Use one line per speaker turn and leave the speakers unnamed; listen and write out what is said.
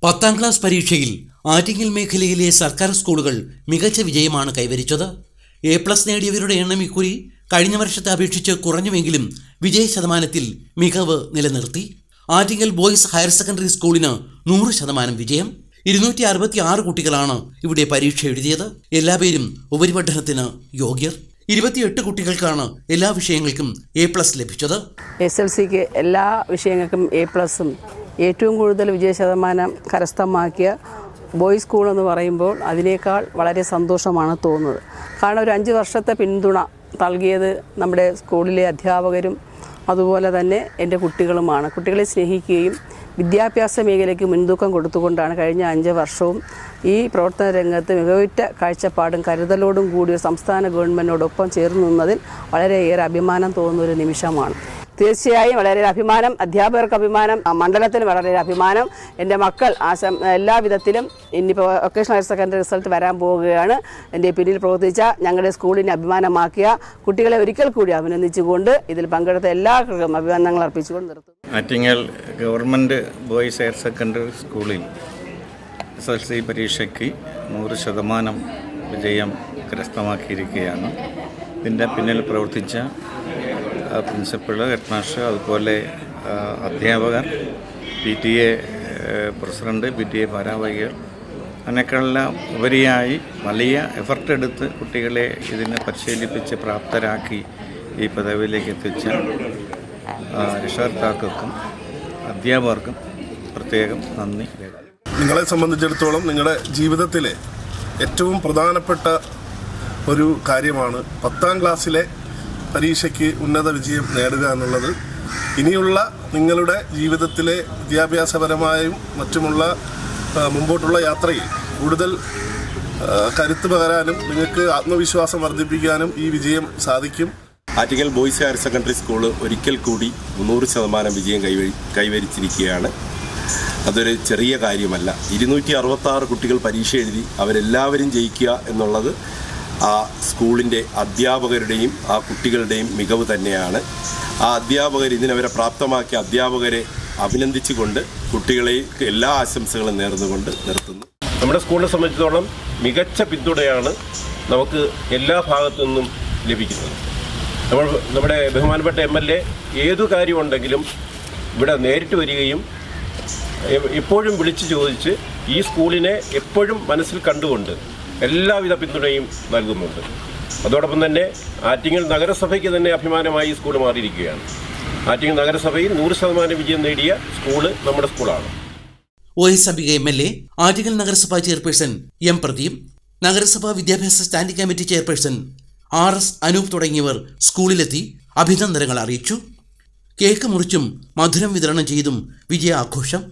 10ാം class പരീക്ഷയിൽ ആറ്റിങ്ങൽ മേഖലയിലെ സർക്കാർ സ്കൂളുകൾ മികച്ച വിജയമാണ് കൈവരിച്ചത്. A+ നേടിയവരുടെ എണ്ണം ഇക്കുറി കഴിഞ്ഞ വർഷത്തെ അപേക്ഷിച്ച് കുറഞ്ഞുവെങ്കിലും വിജയ ശതമാനത്തിൽ മികവ് നിലനിർത്തി. ആറ്റിങ്ങൽ ബോയ്സ് ഹയർ സെക്കൻഡറി സ്കൂളിന് 100% വിജയം. 266 കുട്ടികളാണ് ഇവിടെ പരീക്ഷ എഴുതിയത്. എല്ലാപേരും ഉപരിപഠനത്തിന് യോഗ്യർ. 28 കുട്ടികൾക്കാണ് എല്ലാ വിഷയങ്ങൾക്കും A+ ലഭിച്ചത്.
SLCക്ക് എല്ലാ വിഷയങ്ങൾക്കും A+ഉം ഏറ്റവും കൂടുതൽ വിജയ ശതമാനം കരസ്ഥമാക്കിയ ബോയ്സ് സ്കൂൾ എന്ന് പറയുമ്പോൾ അതിനേക്കാൾ വളരെ സന്തോഷമാണ് തോന്നുന്നത്. കാരണം ഒരു 5 വർഷത്തെ പിന്തുണ നൽകിയത് നമ്മുടെ സ്കൂളിലെ അധ്യാപകരും അതുപോലെ തന്നെ എൻ്റെ കുട്ടികളുമാണ്. കുട്ടികളെ സ്നേഹിക്കുകയും വിദ്യാഭ്യാസ മേഖലയ്ക്ക് മുൻതൂക്കം കൊടുത്തുകൊണ്ടാണ് കഴിഞ്ഞ 5 വർഷവും ഈ പ്രവർത്തന രംഗത്ത് മികവുറ്റ കാഴ്ചപ്പാടും കരുതലോടും കൂടി സംസ്ഥാന ഗവൺമെൻറ്റിനോടൊപ്പം ചേർന്ന് നിന്നതിൽ വളരെയേറെ അഭിമാനം തോന്നുന്ന ഒരു നിമിഷമാണ്. തീർച്ചയായും വളരെ അഭിമാനം, അധ്യാപകർക്ക് അഭിമാനം, മണ്ഡലത്തിന് വളരെ അഭിമാനം. എൻ്റെ മക്കൾ എല്ലാ വിധത്തിലും ഇനിയിപ്പോൾ വൊക്കേഷണൽ ഹയർ സെക്കൻഡറി റിസൾട്ട് വരാൻ പോവുകയാണ്. എൻ്റെ പിന്നിൽ പ്രവർത്തിച്ച ഞങ്ങളുടെ സ്കൂളിനെ അഭിമാനമാക്കിയ കുട്ടികളെ ഒരിക്കൽ കൂടി അഭിനന്ദിച്ചുകൊണ്ട് ഇതിൽ പങ്കെടുത്ത എല്ലാവർക്കും അഭിനന്ദനങ്ങൾ അർപ്പിച്ചുകൊണ്ട് നിർത്തുന്നു.
Attingal government boys higher secondary സ്കൂളിൽ SLC പരീക്ഷയ്ക്ക് 100% വിജയം കരസ്ഥമാക്കിയിരിക്കുകയാണ്. ഇതിൻ്റെ പിന്നിൽ പ്രവർത്തിച്ച പ്രിൻസിപ്പൾ, ഹെഡ്മാസ്റ്റർ, അതുപോലെ അധ്യാപകർ, PTA പ്രസിഡന്റ്, PTA ഭാരവാഹികൾ, അതിനേക്കാളെല്ലാം ഉപരിയായി വലിയ എഫർട്ട് എടുത്ത് കുട്ടികളെ ഇതിനെ പരിശീലിപ്പിച്ച് പ്രാപ്തരാക്കി ഈ പദവിയിലേക്ക് എത്തിച്ച രക്ഷകർത്താക്കൾക്കും അധ്യാപകർക്കും പ്രത്യേകം നന്ദി.
നിങ്ങളെ സംബന്ധിച്ചിടത്തോളം നിങ്ങളുടെ ജീവിതത്തിലെ ഏറ്റവും പ്രധാനപ്പെട്ട ഒരു കാര്യമാണ് 10ാം ക്ലാസ്സിലെ പരീക്ഷയ്ക്ക് ഉന്നത വിജയം നേടുക എന്നുള്ളത്. ഇനിയുള്ള നിങ്ങളുടെ ജീവിതത്തിലെ വിദ്യാഭ്യാസപരമായും മറ്റുമുള്ള മുമ്പോട്ടുള്ള യാത്രയിൽ കൂടുതൽ കരുത്ത് പകരാനും നിങ്ങൾക്ക് ആത്മവിശ്വാസം വർദ്ധിപ്പിക്കാനും ഈ വിജയം സാധിക്കും.
Attingal boys higher secondary school ഒരിക്കൽ കൂടി 100% വിജയം കൈവരിച്ചിരിക്കുകയാണ്. അതൊരു ചെറിയ കാര്യമല്ല. 266 കുട്ടികൾ പരീക്ഷ എഴുതി അവരെല്ലാവരും ജയിക്കുക എന്നുള്ളത് ആ സ്കൂളിൻ്റെ അധ്യാപകരുടെയും ആ കുട്ടികളുടെയും മികവ് തന്നെയാണ്. ആ അധ്യാപകർ ഇതിനവരെ പ്രാപ്തമാക്കിയ അധ്യാപകരെ അഭിനന്ദിച്ചുകൊണ്ട് കുട്ടികളെ എല്ലാ ആശംസകളും നേർന്നുകൊണ്ട് നിർത്തുന്നു.
നമ്മുടെ സ്കൂളിനെ സംബന്ധിച്ചിടത്തോളം മികച്ച പിന്തുണയാണ് നമുക്ക് എല്ലാ ഭാഗത്തു നിന്നും ലഭിക്കുന്നത്. നമ്മുടെ ബഹുമാനപ്പെട്ട MLA ഏതു കാര്യമുണ്ടെങ്കിലും ഇവിടെ നേരിട്ട് വരികയും എപ്പോഴും വിളിച്ചു ചോദിച്ച് ഈ സ്കൂളിനെ എപ്പോഴും മനസ്സിൽ കണ്ടുകൊണ്ട് എല്ലാവിധ പിന്തുണയും നൽകുന്നുണ്ട്. അതോടൊപ്പം തന്നെ ആറ്റിങ്ങൽ നഗരസഭയ്ക്ക് തന്നെ അഭിമാനമായി സ്കൂൾ മാറിയിരിക്കുകയാണ്. ആറ്റിങ്ങൽ നഗരസഭയിൽ 100% വിജയം നേടിയ സ്കൂള് നമ്മുടെ സ്കൂളാണ്.
OS അംബിക MLA, ആറ്റിങ്ങൽ നഗരസഭാ ചെയർപേഴ്സൺ M പ്രദീപ്, നഗരസഭാ വിദ്യാഭ്യാസ standing committee chairperson RS Anoop തുടങ്ങിയവർ സ്കൂളിലെത്തി അഭിനന്ദനങ്ങൾ അറിയിച്ചു. കേക്ക് മുറിച്ചും മധുരം വിതരണം ചെയ്തും വിജയാഘോഷം.